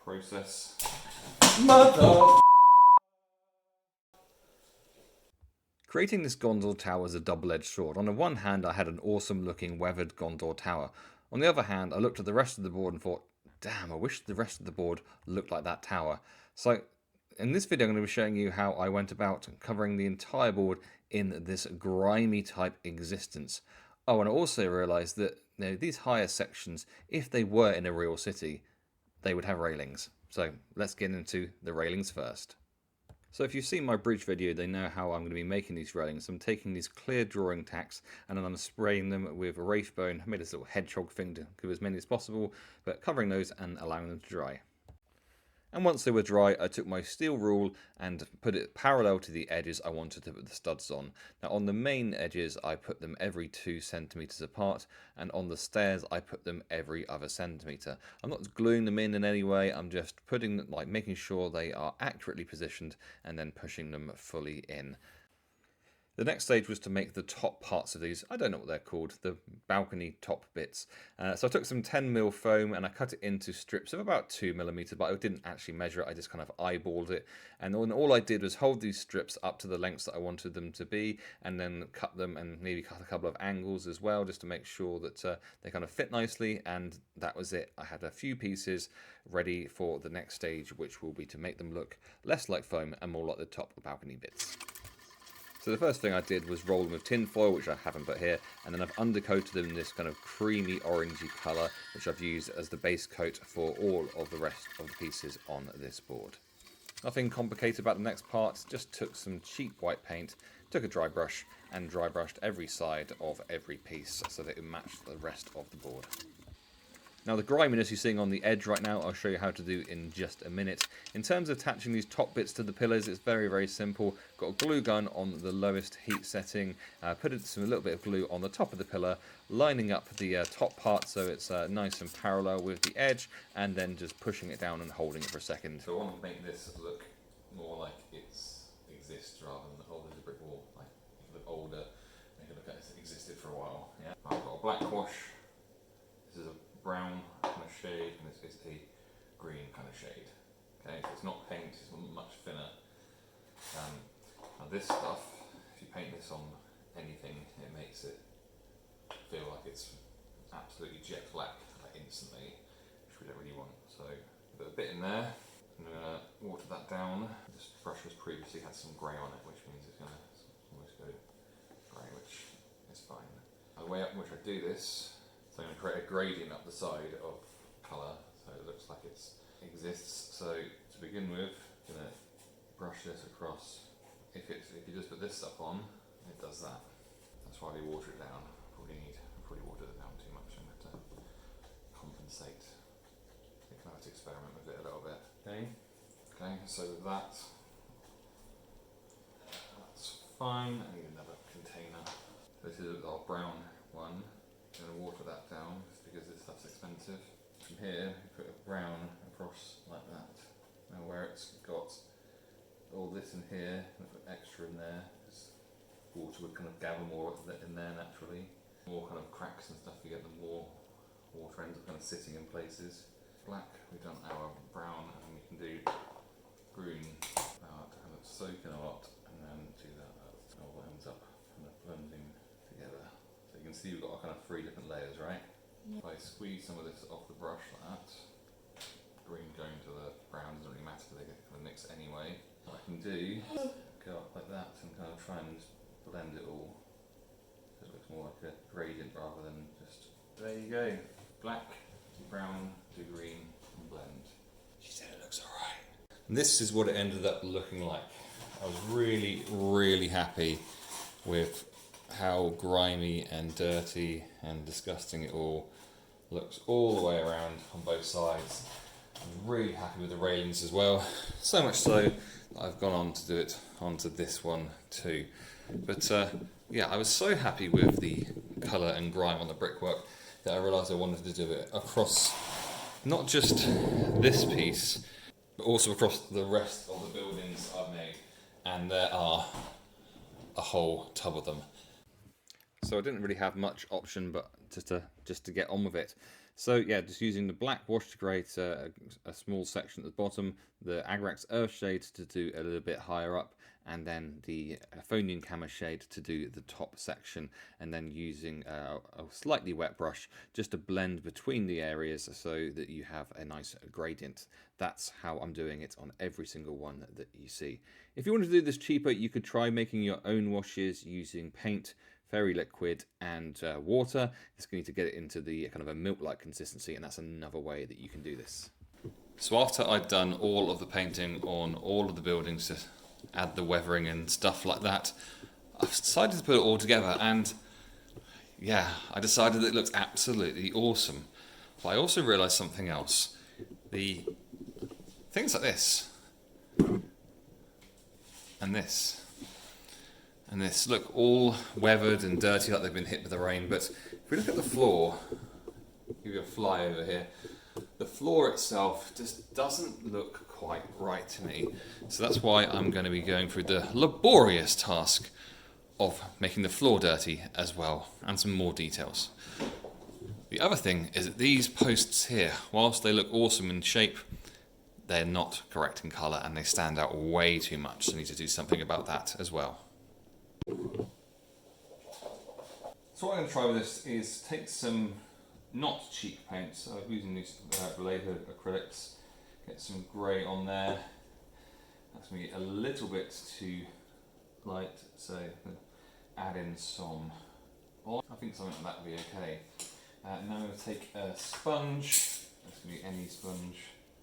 process. Mother! Creating this Gondor Tower is a double-edged sword. On the one hand, I had an awesome looking weathered Gondor Tower. On the other hand, I looked at the rest of the board and thought, damn, I wish the rest of the board looked like that tower. So in this video, I'm going to be showing you how I went about covering the entire board in this grimy type existence. Oh, and I also realised that these higher sections, if they were in a real city, they would have railings. So let's get into the railings first. So if you've seen my bridge video, they know how I'm going to be making these railings. I'm taking these clear drawing tacks and then I'm spraying them with a wraith bone. I made this little hedgehog thing to give as many as possible, but covering those and allowing them to dry. And once they were dry, I took my steel rule and put it parallel to the edges I wanted to put the studs on. Now on the main edges, I put them every 2 centimeters apart, and on the stairs, I put them every other centimeter. I'm not gluing them in any way, I'm just putting them, making sure they are accurately positioned and then pushing them fully in. The next stage was to make the top parts of these, I don't know what they're called, the balcony top bits. So I took some 10mm foam and I cut it into strips of about 2mm, but I didn't actually measure it, I just kind of eyeballed it. And all I did was hold these strips up to the lengths that I wanted them to be, and then cut them and maybe cut a couple of angles as well, just to make sure that they kind of fit nicely, and that was it. I had a few pieces ready for the next stage, which will be to make them look less like foam and more like the top balcony bits. So the first thing I did was roll them with tin foil, which I haven't put here, and then I've undercoated them in this kind of creamy orangey colour, which I've used as the base coat for all of the rest of the pieces on this board. Nothing complicated about the next part, just took some cheap white paint, took a dry brush, and dry brushed every side of every piece so that it matched the rest of the board. Now the griminess you're seeing on the edge right now, I'll show you how to do in just a minute. In terms of attaching these top bits to the pillars, it's very, very simple. Got a glue gun on the lowest heat setting, put a little bit of glue on the top of the pillar, lining up the top part so it's nice and parallel with the edge, and then just pushing it down and holding it for a second. So I want to make this look more like it exists rather than, oh, there's a brick wall. Like, if you look older, make it look like it's existed for a while. Yeah. I've got a black wash. This is a brown kind of shade, and this is a green kind of shade. Okay, so it's not paint, it's much thinner. Now this stuff, if you paint this on anything, it makes it feel like it's absolutely jet black, like instantly, which we don't really want. So put a bit in there. I'm going to water that down. This brush has previously had some grey on it, which means it's going to almost go grey, which is fine. The way up in which I do this, so I'm going to create a gradient up the side of colour so it looks like it exists. So to begin with, I'm going to brush this across. If you just put this stuff on, it does that. That's why we water it down. Probably watered it down too much. I'm going to compensate. I think I have to experiment with it a little bit. Okay, so that's fine. I need another container. This is our brown one. I'm going to water that down because this stuff's expensive. From here, we put a brown across like that. Now where it's got all this in here, we put extra in there, because water would kind of gather more in there naturally. More kind of cracks and stuff, you get the more water ends up kind of sitting in places. Black, we've done our brown, and we can do green to kind of soak in a lot, and then do that. It all ends up kind of blending together. So you can see we've got kind of 3 different layers, right? Yeah. If I squeeze some of this off the brush like that, green going to the brown doesn't really matter because they get kind of mixed anyway. What I can do, go up like that and kind of try and blend it all. So it looks more like a gradient rather than just... There you go. Black to brown to green and blend. She said it looks alright. This is what it ended up looking like. I was really, really happy with how grimy and dirty and disgusting it all looks all the way around on both sides. I'm really happy with the railings as well, so much so that I've gone on to do it onto this one too. But yeah, I was so happy with the colour and grime on the brickwork that I realised I wanted to do it across not just this piece, but also across the rest of the buildings I've made, and there are a whole tub of them. So I didn't really have much option but just to get on with it. So yeah, just using the black wash to create a small section at the bottom, the Agrax Earth shade to do a little bit higher up, and then the Aphonian Camera shade to do the top section, and then using a slightly wet brush just to blend between the areas so that you have a nice gradient. That's how I'm doing it on every single one that you see. If you want to do this cheaper, you could try making your own washes using paint, fairy liquid and water. It's going to get it into the kind of a milk-like consistency, and that's another way that you can do this. So after I'd done all of the painting on all of the buildings to add the weathering and stuff like that, I've decided to put it all together, and yeah, I decided it looked absolutely awesome. But I also realised something else. The things like this and this and this look all weathered and dirty, like they've been hit with the rain, but if we look at the floor, give you a fly over here, the floor itself just doesn't look quite right to me. So that's why I'm going to be going through the laborious task of making the floor dirty as well, and some more details. The other thing is that these posts here, whilst they look awesome in shape, they're not correct in colour and they stand out way too much, so I need to do something about that as well. So what I'm going to try with this is take some not cheap paints. So I'm using these Vallejo acrylics, get some grey on there. That's going to get a little bit too light, so add in some oil. I think something like that would be okay. Now I'm going to take a sponge. That's going to be any sponge.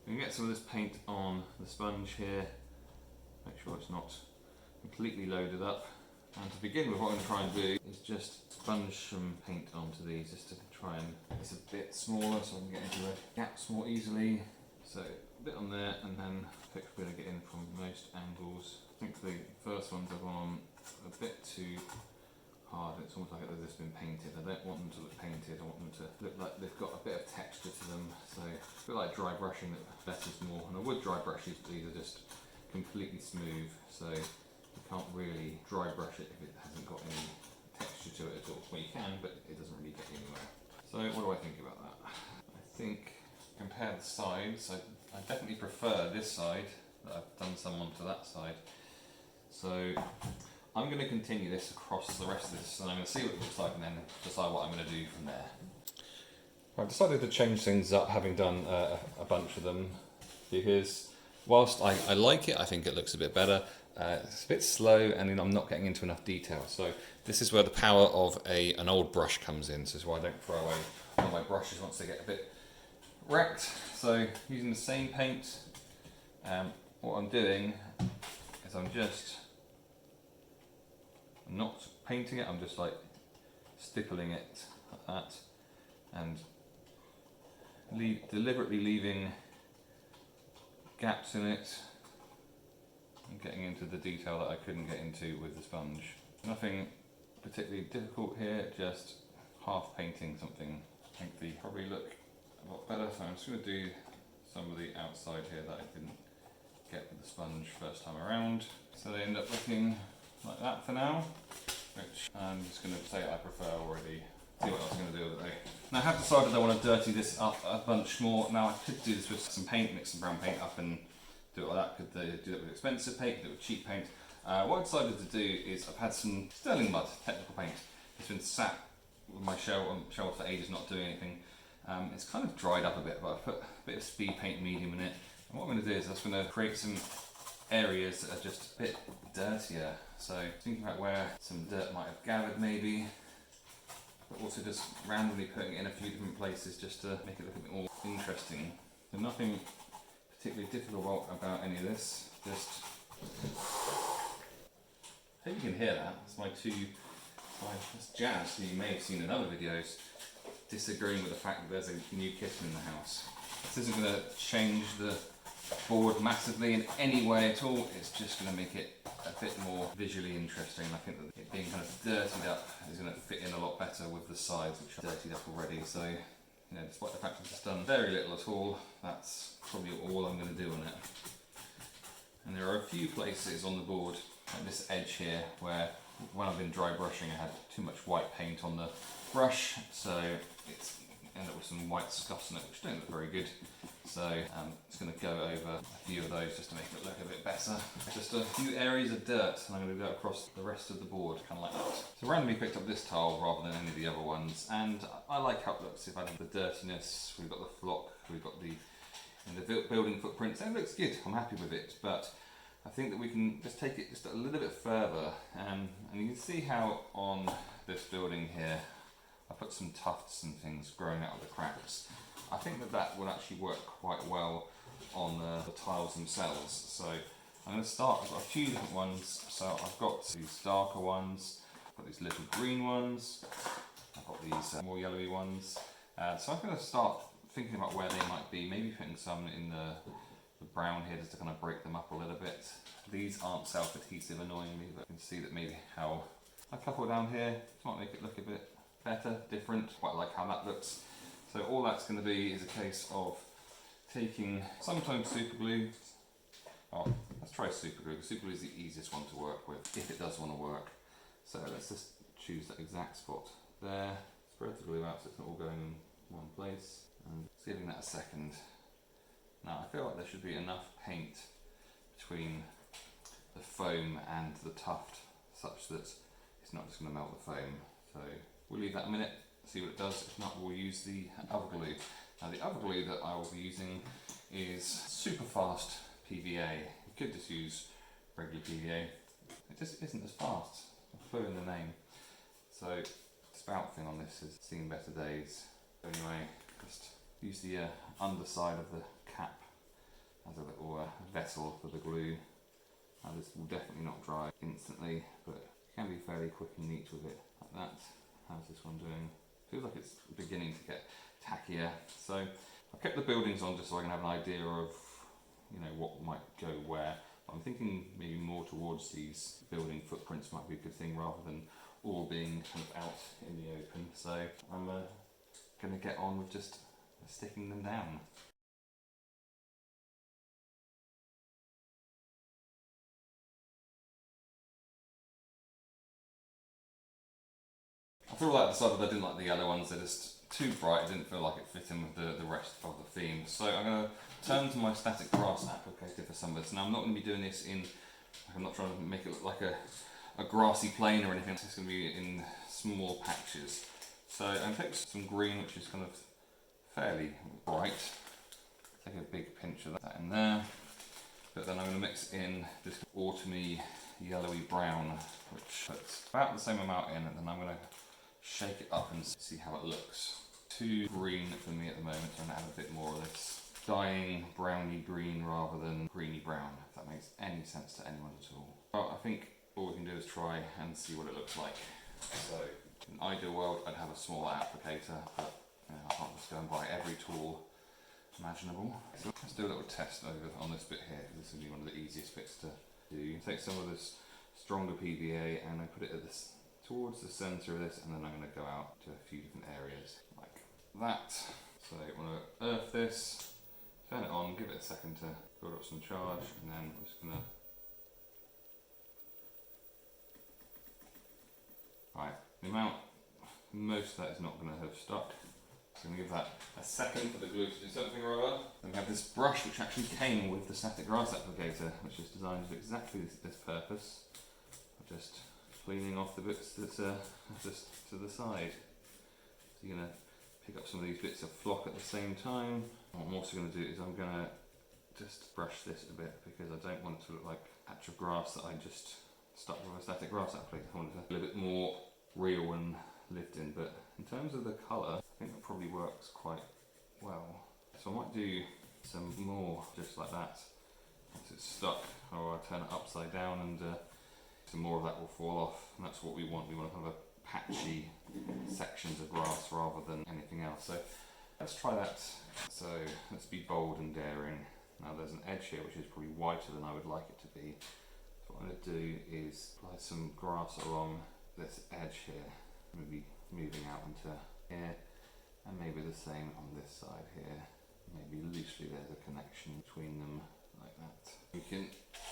I'm going to get some of this paint on the sponge here. Make sure it's not completely loaded up. And to begin with, what I'm going to try and do is just sponge some paint onto these, just to try and make this a bit smaller so I can get into the gaps more easily. So a bit on there, and then hopefully I get in from most angles. I think the first ones have gone a bit too hard. It's almost like they've just been painted. I don't want them to look painted, I want them to look like they've got a bit of texture to them. So I feel like dry brushing that betters more. And I would dry brush these, but these are just completely smooth. So you can't really dry brush it if it hasn't got any texture to it at all. Well, you can, but it doesn't really get anywhere. So what do I think about that? I think, compare the sides, I definitely prefer this side, that I've done some onto that side. So I'm going to continue this across the rest of this, and I'm going to see what it looks like and then decide what I'm going to do from there. I've decided to change things up, having done a bunch of them, because whilst I like it, I think it looks a bit better. It's a bit slow, and then I'm not getting into enough detail. So this is where the power of an old brush comes in. So this is why I don't throw away all my brushes once they get a bit wrecked. So using the same paint, what I'm doing is I'm not painting it, I'm just like stippling it like that, and deliberately leaving gaps in it and getting into the detail that I couldn't get into with the sponge. Nothing particularly difficult here, just half painting something. I think they probably look a lot better, so I'm just going to do some of the outside here that I didn't get with the sponge first time around. So they end up looking like that for now, which I'm just going to say I prefer already. See what else I'm going to do with it though. Now I have decided I want to dirty this up a bunch more. Now I could do this with some paint, mix some brown paint up and do it like that. Could do it with expensive paint, do it with cheap paint. What I decided to do is I've had some sterling mud, technical paint. It's been sat with my shelf for ages not doing anything. It's kind of dried up a bit, but I've put a bit of speed paint medium in it. And what I'm going to do is I'm just going to create some areas that are just a bit dirtier. So thinking about where some dirt might have gathered maybe, but also just randomly putting it in a few different places just to make it look a bit more interesting. So nothing particularly difficult about any of this, just I hope you can hear that. It's that's Jazz, who you may have seen in other videos, disagreeing with the fact that there's a new kitten in the house. This isn't going to change the board massively in any way at all. It's just going to make it a bit more visually interesting. I think that it being kind of dirtied up is going to fit in a lot better with the sides, which are dirtied up already. So, you know, despite the fact that it's done very little at all, that's probably all I'm going to do on it. And there are a few places on the board, like this edge here, where when I've been dry brushing I had too much white paint on the brush, so it's end up with some white scuffs on it, which don't look very good. So I'm just going to go over a few of those just to make it look a bit better. Just a few areas of dirt, and I'm going to go across the rest of the board, kind of like that. So randomly picked up this tile rather than any of the other ones, and I like how it looks. If I have the dirtiness, we've got the flock, we've got the building footprints, and it looks good. I'm happy with it, but I think that we can just take it just a little bit further, and you can see how on this building here I put some tufts and things growing out of the cracks. I think that that would actually work quite well on the tiles themselves. So I'm going to start, I've got a few different ones. So I've got these darker ones, I've got these little green ones, I've got these more yellowy ones. So I'm going to start thinking about where they might be, maybe putting some in the brown here just to kind of break them up a little bit. These aren't self-adhesive annoyingly, but you can see that maybe how a couple down here might make it look a bit better, different. Quite like how that looks. So all that's going to be is a case of taking sometimes super glue. Oh, let's try super glue. Super glue is the easiest one to work with if it does want to work. So let's just choose that exact spot there. Spread the glue out so it's not all going in one place. And just giving that a second. Now I feel like there should be enough paint between the foam and the tuft such that it's not just going to melt the foam. So we'll leave that a minute, see what it does. If not, we'll use the other glue. Now the other glue that I will be using is super fast PVA. You could just use regular PVA. It just isn't as fast. I'll put in the name. So the spout thing on this has seen better days. So anyway, just use the underside of the cap as a little vessel for the glue. Now this will definitely not dry instantly, but you can be fairly quick and neat with it, like that. How's this one doing? Feels like it's beginning to get tackier. So I've kept the buildings on just so I can have an idea of, you know, what might go where. I'm thinking maybe more towards these building footprints might be a good thing rather than all being kind of out in the open. So I'm going to get on with just sticking them down. After all that, I decided I didn't like the yellow ones. They're just too bright. It didn't feel like it fit in with the rest of the theme. So I'm going to turn to my static grass applicator for some of this. Now I'm not going to be doing this in, I'm not trying to make it look like a grassy plain or anything. It's going to be in small patches. So I'm going to take some green, which is kind of fairly bright. Take a big pinch of that in there. But then I'm going to mix in this autumny yellowy brown, which puts about the same amount in, and then I'm going to shake it up and see how it looks. Too green for me at the moment, so I'm going to add a bit more of this dying browny green rather than greeny brown, if that makes any sense to anyone at all. Well, I think all we can do is try and see what it looks like. So in an ideal world I'd have a smaller applicator, but you know, I can't just go and buy every tool imaginable. So let's do a little test over on this bit here, because this will be one of the easiest bits to do. Take some of this stronger PVA and I put it at this towards the centre of this, and then I'm going to go out to a few different areas like that. So I want to earth this, turn it on, give it a second to build up some charge, and then I'm just going to... Right, the amount, most of that is not going to have stuck. So I'm going to give that a second for the glue to do something or other. Then we have this brush which actually came with the static grass applicator, which is designed for exactly this purpose. Just cleaning off the bits that's just to the side. So you're going to pick up some of these bits of flock at the same time. What I'm also going to do is I'm going to just brush this a bit, because I don't want it to look like a patch of grass that I just stuck with a static grass applicator. I want it to be a little bit more real and lived in, but in terms of the colour, I think that probably works quite well. So I might do some more just like that. Once it's stuck, or I turn it upside down, and some more of that will fall off. And that's what we want. We want to have a patchy sections of grass rather than anything else. So let's try that. So let's be bold and daring. Now there's an edge here which is probably whiter than I would like it to be. So what I'm going to do is apply some grass along this edge here, maybe moving out into here, and maybe the same on this side here. Maybe loosely there's a connection between them like that. We can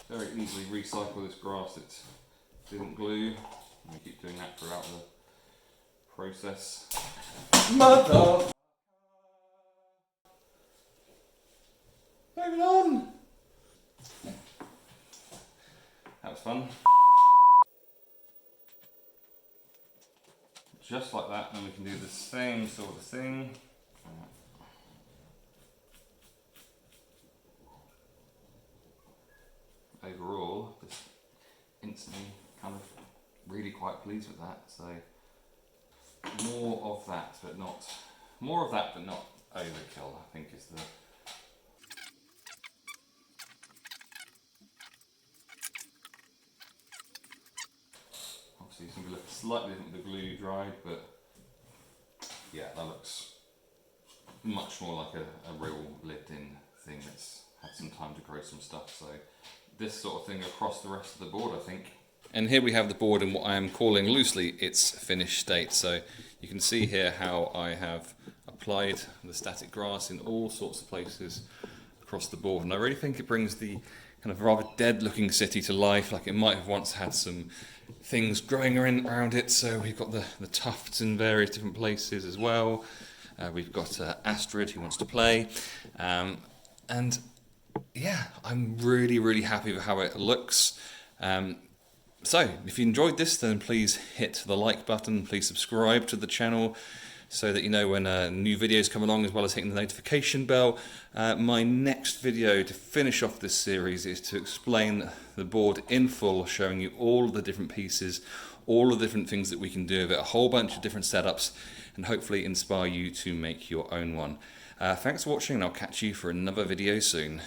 very easily recycle this grass that didn't glue, and we keep doing that throughout the process. Mother! was fun. Just like that, and we can do the same sort of thing. Overall, just instantly kind of really quite pleased with that. So more of that, but not overkill, I think is the. Obviously it's going to look slightly different with the glue dried, but yeah, that looks much more like a real lived in thing that's had some time to grow some stuff. So this sort of thing across the rest of the board, I think. And here we have the board in what I am calling loosely its finished state. So you can see here how I have applied the static grass in all sorts of places across the board. And I really think it brings the kind of rather dead looking city to life, like it might have once had some things growing around it. So we've got the tufts in various different places as well. We've got Astrid who wants to play. And yeah, I'm really happy with how it looks. So if you enjoyed this, then please hit the like button, please subscribe to the channel so that you know when new videos come along, as well as hitting the notification bell. My next video to finish off this series is to explain the board in full, showing you all of the different pieces, all of the different things that we can do with it, a whole bunch of different setups, and hopefully inspire you to make your own one. Thanks for watching, and I'll catch you for another video soon.